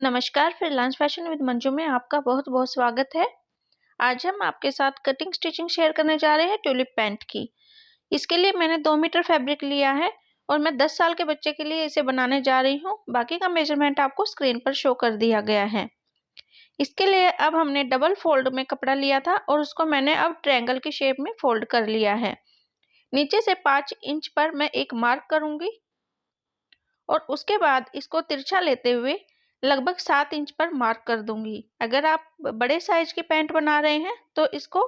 नमस्कार, freelance fashion with Manju में आपका बहुत बहुत स्वागत है। आज हम आपके साथ कटिंग स्टिचिंग शेयर करने जा रहे हैं ट्यूलिप पैंट की। इसके लिए मैंने 2 मीटर फैब्रिक लिया है और मैं 10 साल के बच्चे के लिए इसे बनाने जा रही हूँ। बाकी का मेजरमेंट आपको स्क्रीन पर शो कर दिया गया है। इसके लिए अब हमने डबल फोल्ड में कपड़ा लिया था और उसको मैंने अब ट्रायंगल की शेप में फोल्ड कर लिया है। नीचे से 5 इंच पर मैं एक मार्क करूंगी और उसके बाद इसको तिरछा लेते हुए लगभग 7 इंच पर मार्क कर दूंगी। अगर आप बड़े साइज की पैंट बना रहे हैं तो इसको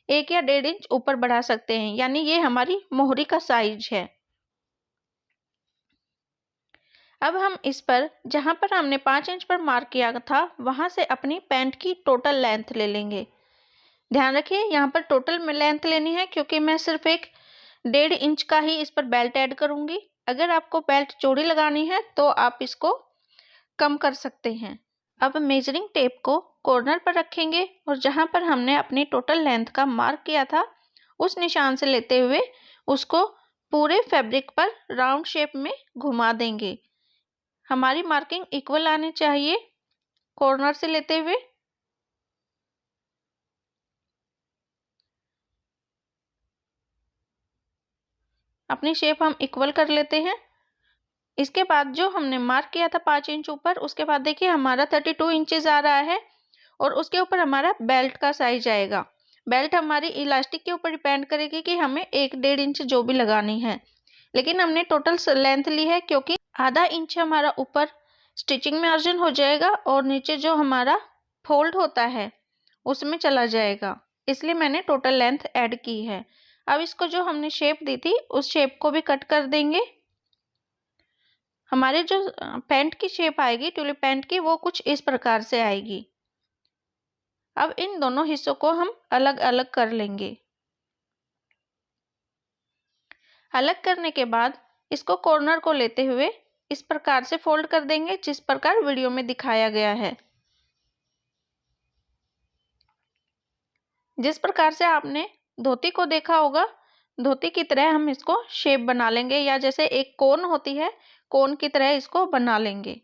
1 या 1.5 इंच ऊपर बढ़ा सकते हैं, यानी ये हमारी मोहरी का साइज है। अब हम इस पर जहां पर हमने 5 इंच पर मार्क किया था वहां से अपनी पैंट की टोटल लेंथ ले लेंगे। ध्यान रखिए यहाँ पर टोटल में लेंथ लेनी है क्योंकि मैं सिर्फ एक 1.5 इंच का ही इस पर बेल्ट ऐड करूंगी। अगर आपको बेल्ट चौड़ी लगानी है तो आप इसको कम कर सकते हैं। अब मेजरिंग टेप को कॉर्नर पर रखेंगे और जहां पर हमने अपनी टोटल लेंथ का मार्क किया था उस निशान से लेते हुए उसको पूरे फैब्रिक पर राउंड शेप में घुमा देंगे। हमारी मार्किंग इक्वल आनी चाहिए कॉर्नर से लेते हुए। अपनी शेप हम इक्वल कर लेते हैं। इसके बाद जो हमने मार्क किया था 5 इंच ऊपर, उसके बाद देखिए हमारा 32 इंचेस आ रहा है और उसके ऊपर हमारा बेल्ट का साइज आएगा। बेल्ट हमारी इलास्टिक के ऊपर डिपेंड करेगी कि हमें 1-1.5 इंच जो भी लगानी है, लेकिन हमने टोटल लेंथ ली है क्योंकि आधा इंच हमारा ऊपर स्टिचिंग मार्जिन हो जाएगा और नीचे जो हमारा फोल्ड होता है उसमें चला जाएगा, इसलिए मैंने टोटल लेंथ ऐड की है। अब इसको जो हमने शेप दी थी उस शेप को भी कट कर देंगे। हमारे जो पैंट की शेप आएगी ट्यूलिप पैंट की, वो कुछ इस प्रकार से आएगी। अब इन दोनों हिस्सों को हम अलग अलग कर लेंगे। अलग करने के बाद इसको कॉर्नर को लेते हुए इस प्रकार से फोल्ड कर देंगे जिस प्रकार वीडियो में दिखाया गया है। जिस प्रकार से आपने धोती को देखा होगा, धोती की तरह हम इसको शेप बना लेंगे, या जैसे एक कोन होती है कोन की तरह इसको बना लेंगे।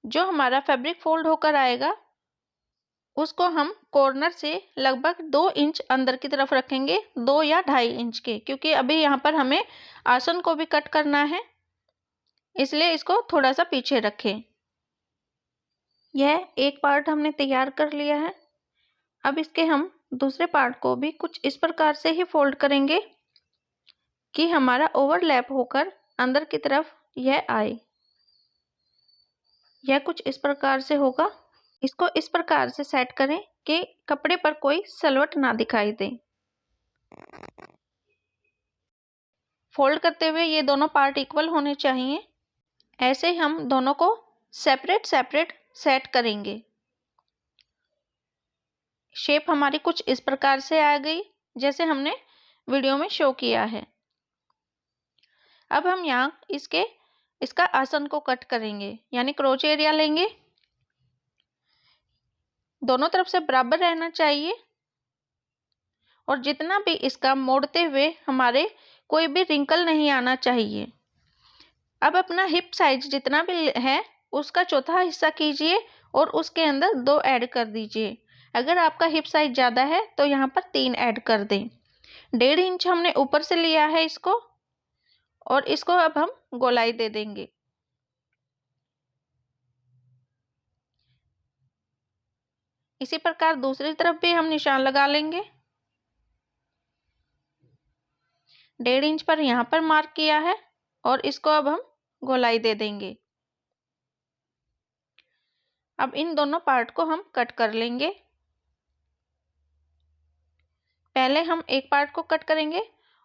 जो हमारा फैब्रिक फोल्ड होकर आएगा उसको हम कॉर्नर से लगभग 2 इंच अंदर की तरफ रखेंगे, 2 या 2.5 इंच के, क्योंकि अभी यहाँ पर हमें आसन को भी कट करना है, इसलिए इसको थोड़ा सा पीछे रखें। यह एक पार्ट हमने तैयार कर लिया है। अब इसके हम दूसरे पार्ट को भी कुछ इस प्रकार से ही फोल्ड करेंगे कि हमारा ओवरलैप होकर अंदर की तरफ यह आए। यह कुछ इस प्रकार से होगा। इसको इस प्रकार से सेट करें कि कपड़े पर कोई सलवट ना दिखाई दे। फोल्ड करते हुए ये दोनों पार्ट इक्वल होने चाहिए। ऐसे हम दोनों को सेपरेट सेपरेट सेट करेंगे। शेप हमारी कुछ इस प्रकार से आ गई जैसे हमने वीडियो में शो किया है। अब हम यहाँ इसका आसन को कट करेंगे, यानी क्रोच एरिया लेंगे। दोनों तरफ से बराबर रहना चाहिए और जितना भी इसका मोड़ते हुए हमारे कोई भी रिंकल नहीं आना चाहिए। अब अपना हिप साइज जितना भी है उसका चौथा हिस्सा कीजिए और उसके अंदर 2 ऐड कर दीजिए। अगर आपका हिप साइज ज़्यादा है तो यहाँ पर 3 ऐड कर दें। 1.5 इंच हमने ऊपर से लिया है इसको, और इसको अब हम गोलाई दे देंगे। इसी प्रकार दूसरी तरफ भी हम निशान लगा लेंगे। 1.5 इंच पर यहाँ पर मार्क किया है और इसको अब हम गोलाई दे देंगे। अब इन दोनों पार्ट को हम कट कर लेंगे। पहले हम एक पार्ट को कट करेंगे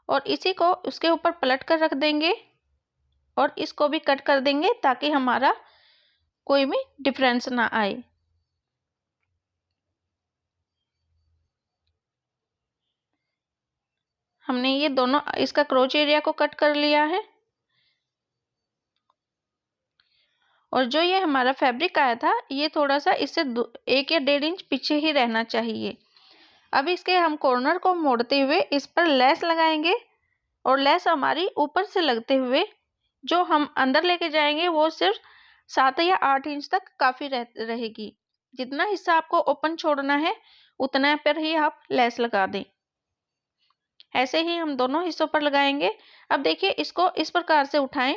और इसी को उसके ऊपर पलट कर रख देंगे और इसको भी कट कर देंगे ताकि हमारा कोई भी डिफरेंस ना आए। हमने ये दोनों इसका क्रोच एरिया को कट कर लिया है और जो ये हमारा फैब्रिक आया था ये थोड़ा सा इससे 1 या 1.5 इंच पीछे ही रहना चाहिए। अब इसके हम कॉर्नर को मोड़ते हुए इस पर लेस लगाएंगे और लेस हमारी ऊपर से लगते हुए जो हम अंदर लेके जाएंगे वो सिर्फ 7 या 8 इंच तक काफ़ी रहेगी। जितना हिस्सा आपको ओपन छोड़ना है उतना पर ही आप लेस लगा दें। ऐसे ही हम दोनों हिस्सों पर लगाएंगे। अब देखिए, इसको इस प्रकार से उठाएं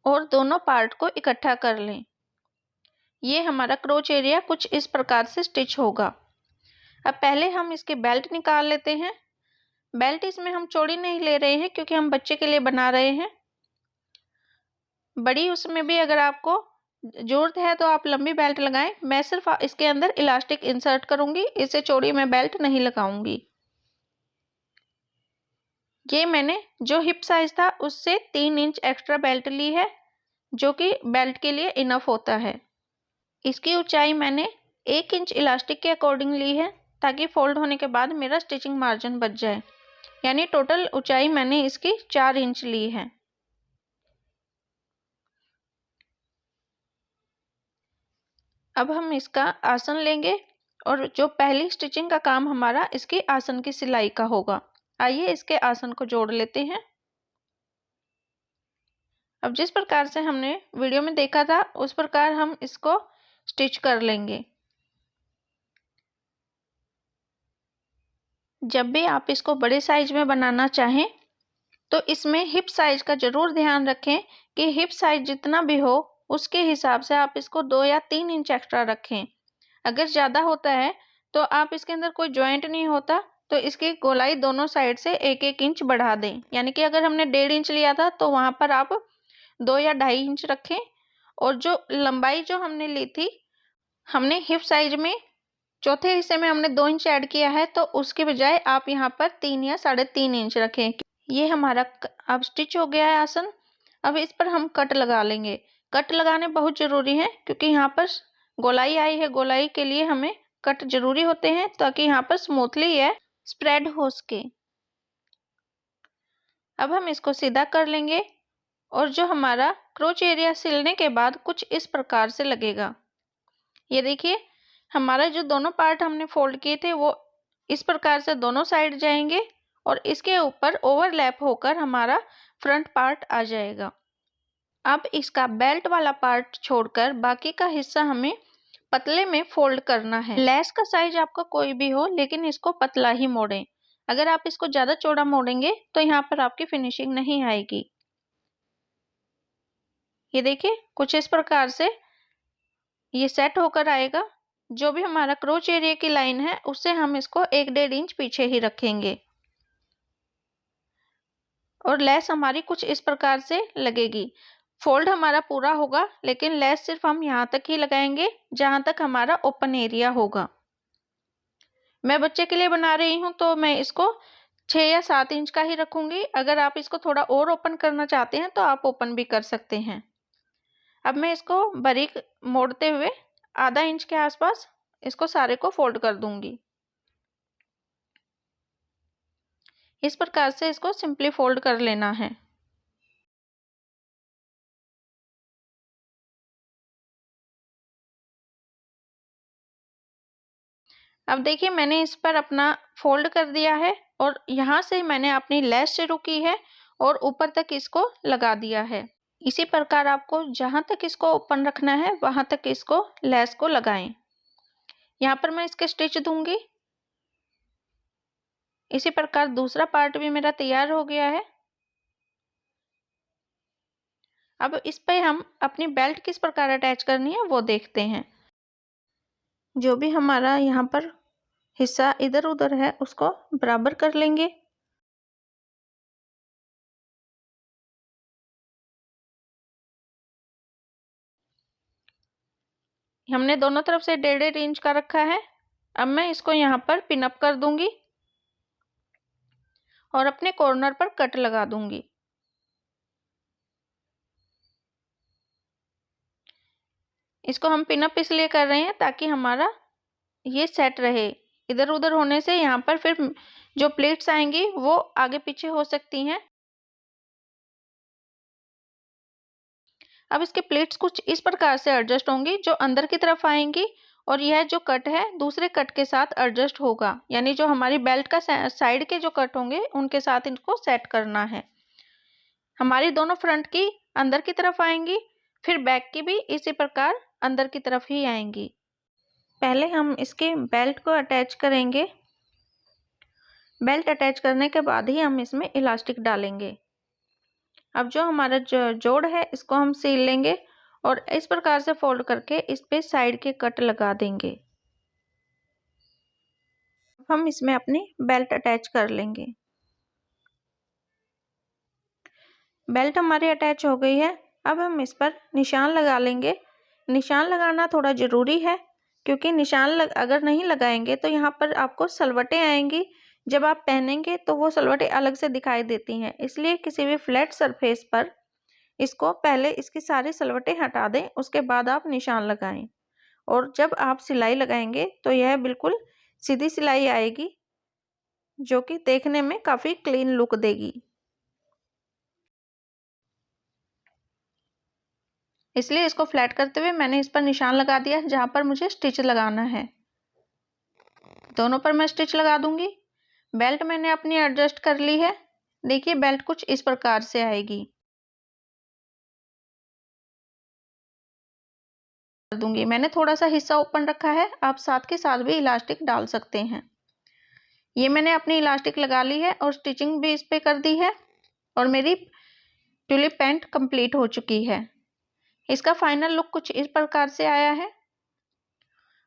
और दोनों पार्ट को इकट्ठा कर लें। ये हमारा क्रोच एरिया कुछ इस प्रकार से स्टिच होगा। अब पहले हम इसकी बेल्ट निकाल लेते हैं। बेल्ट इसमें हम चौड़ी नहीं ले रहे हैं क्योंकि हम बच्चे के लिए बना रहे हैं। बड़ी उसमें भी अगर आपको जरूरत है तो आप लंबी बेल्ट लगाएं। मैं सिर्फ इसके अंदर इलास्टिक इंसर्ट करूंगी, इससे चौड़ी मैं बेल्ट नहीं लगाऊंगी। ये मैंने जो हिप साइज था उससे 3 इंच एक्स्ट्रा बेल्ट ली है, जो कि बेल्ट के लिए इनफ होता है। इसकी ऊंचाई मैंने 1 इंच इलास्टिक के अकॉर्डिंग ली है, ताकि फोल्ड होने के बाद मेरा स्टिचिंग मार्जिन बच जाए। यानी टोटल ऊंचाई मैंने इसकी 4 इंच ली है। अब हम इसका आसन लेंगे और जो पहली स्टिचिंग का काम हमारा इसकी आसन की सिलाई का होगा। आइए इसके आसन को जोड़ लेते हैं। अब जिस प्रकार से हमने वीडियो में देखा था उस प्रकार हम इसको स्टिच कर लेंगे। जब भी आप इसको बड़े साइज में बनाना चाहें तो इसमें हिप साइज का जरूर ध्यान रखें कि हिप साइज जितना भी हो उसके हिसाब से आप इसको 2 या 3 इंच एक्स्ट्रा रखें। अगर ज़्यादा होता है तो आप इसके अंदर कोई जॉइंट नहीं होता तो इसकी गोलाई दोनों साइड से 1-1 इंच बढ़ा दें। यानी कि अगर हमने 1.5 इंच लिया था तो वहाँ पर आप 2 या 2.5 इंच रखें। और जो लंबाई जो हमने ली थी, हमने हिप साइज में चौथे हिस्से में हमने 2 इंच ऐड किया है, तो उसके बजाय आप यहाँ पर 3 या 3.5 इंच रखें। ये हमारा अब स्टिच हो गया है आसन। अब इस पर हम कट लगा लेंगे। कट लगाने बहुत ज़रूरी है क्योंकि यहाँ पर गोलाई आई है, गोलाई के लिए हमें कट जरूरी होते हैं ताकि यहाँ पर स्मूथली यह स्प्रेड हो सके। अब हम इसको सीधा कर लेंगे और जो हमारा क्रोच एरिया सिलने के बाद कुछ इस प्रकार से लगेगा। ये देखिए, हमारा जो दोनों पार्ट हमने फोल्ड किए थे वो इस प्रकार से दोनों साइड जाएंगे और इसके ऊपर ओवरलैप होकर हमारा फ्रंट पार्ट आ जाएगा। अब इसका बेल्ट वाला पार्ट छोड़कर बाकी का हिस्सा हमें पतले में फोल्ड करना है। लेस का साइज आपका कोई भी हो, लेकिन इसको पतला ही मोड़ें। अगर आप इसको ज्यादा चौड़ा मोड़ेंगे तो यहाँ पर आपकी फिनिशिंग नहीं आएगी। ये देखिए, कुछ इस प्रकार से ये सेट होकर आएगा। जो भी हमारा क्रोच एरिया की लाइन है उससे हम इसको 1-1.5 इंच पीछे ही रखेंगे और लेस हमारी कुछ इस प्रकार से लगेगी। फोल्ड हमारा पूरा होगा लेकिन लेस सिर्फ हम यहाँ तक ही लगाएंगे जहां तक हमारा ओपन एरिया होगा। मैं बच्चे के लिए बना रही हूँ तो मैं इसको 6 या 7 इंच का ही रखूंगी। अगर आप इसको थोड़ा और ओपन करना चाहते हैं तो आप ओपन भी कर सकते हैं। अब मैं इसको बारीक मोड़ते हुए आधा इंच के आसपास इसको सारे को फोल्ड कर दूंगी। इस प्रकार से इसको सिंपली फोल्ड कर लेना है। अब देखिए, मैंने इस पर अपना फोल्ड कर दिया है और यहाँ से मैंने अपनी लेस शुरू की है और ऊपर तक इसको लगा दिया है। इसी प्रकार आपको जहाँ तक इसको ओपन रखना है वहां तक इसको लेस को लगाएं। यहाँ पर मैं इसके स्टिच दूंगी। इसी प्रकार दूसरा पार्ट भी मेरा तैयार हो गया है। अब इस पे हम अपनी बेल्ट किस प्रकार अटैच करनी है वो देखते हैं। जो भी हमारा यहाँ पर हिस्सा इधर उधर है उसको बराबर कर लेंगे। हमने दोनों तरफ से 1.5 इंच का रखा है। अब मैं इसको यहाँ पर पिन अप कर दूंगी और अपने कॉर्नर पर कट लगा दूंगी। इसको हम पिन अप इसलिए कर रहे हैं ताकि हमारा ये सेट रहे। इधर उधर होने से यहाँ पर फिर जो प्लेट्स आएंगी वो आगे पीछे हो सकती हैं। अब इसके प्लेट्स कुछ इस प्रकार से एडजस्ट होंगी, जो अंदर की तरफ आएंगी और यह जो कट है दूसरे कट के साथ एडजस्ट होगा। यानी जो हमारी बेल्ट का साइड के जो कट होंगे उनके साथ इनको सेट करना है। हमारी दोनों फ्रंट की अंदर की तरफ आएंगी, फिर बैक की भी इसी प्रकार अंदर की तरफ ही आएंगी। पहले हम इसके बेल्ट को अटैच करेंगे। बेल्ट अटैच करने के बाद ही हम इसमें इलास्टिक डालेंगे। अब जो हमारा जोड़ है इसको हम सील लेंगे और इस प्रकार से फोल्ड करके इस पे साइड के कट लगा देंगे। हम इसमें अपनी बेल्ट अटैच कर लेंगे। बेल्ट हमारी अटैच हो गई है। अब हम इस पर निशान लगा लेंगे। निशान लगाना थोड़ा ज़रूरी है क्योंकि निशान अगर नहीं लगाएंगे तो यहाँ पर आपको सलवटें आएंगी। जब आप पहनेंगे तो वो सलवटें अलग से दिखाई देती हैं, इसलिए किसी भी फ्लैट सरफेस पर इसको पहले इसकी सारी सलवटें हटा दें, उसके बाद आप निशान लगाएं। और जब आप सिलाई लगाएंगे तो यह बिल्कुल सीधी सिलाई आएगी, जो कि देखने में काफ़ी क्लीन लुक देगी। इसलिए इसको फ्लैट करते हुए मैंने इस पर निशान लगा दिया जहां पर मुझे स्टिच लगाना है। दोनों पर मैं स्टिच लगा दूंगी। बेल्ट मैंने अपनी एडजस्ट कर ली है। देखिए बेल्ट कुछ इस प्रकार से आएगी। कर दूंगी। मैंने थोड़ा सा हिस्सा ओपन रखा है, आप साथ के साथ भी इलास्टिक डाल सकते हैं। ये मैंने अपनी इलास्टिक लगा ली है और स्टिचिंग भी इस पे कर दी है और मेरी ट्यूलिप पैंट कंप्लीट हो चुकी है। इसका फाइनल लुक कुछ इस प्रकार से आया है।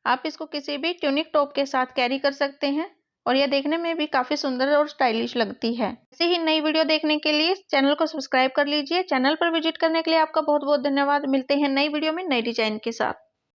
आप इसको किसी भी ट्यूनिक टॉप के साथ कैरी कर सकते हैं और यह देखने में भी काफ़ी सुंदर और स्टाइलिश लगती है। ऐसे ही नई वीडियो देखने के लिए चैनल को सब्सक्राइब कर लीजिए। चैनल पर विजिट करने के लिए आपका बहुत बहुत धन्यवाद। मिलते हैं नई वीडियो में नई डिजाइन के साथ।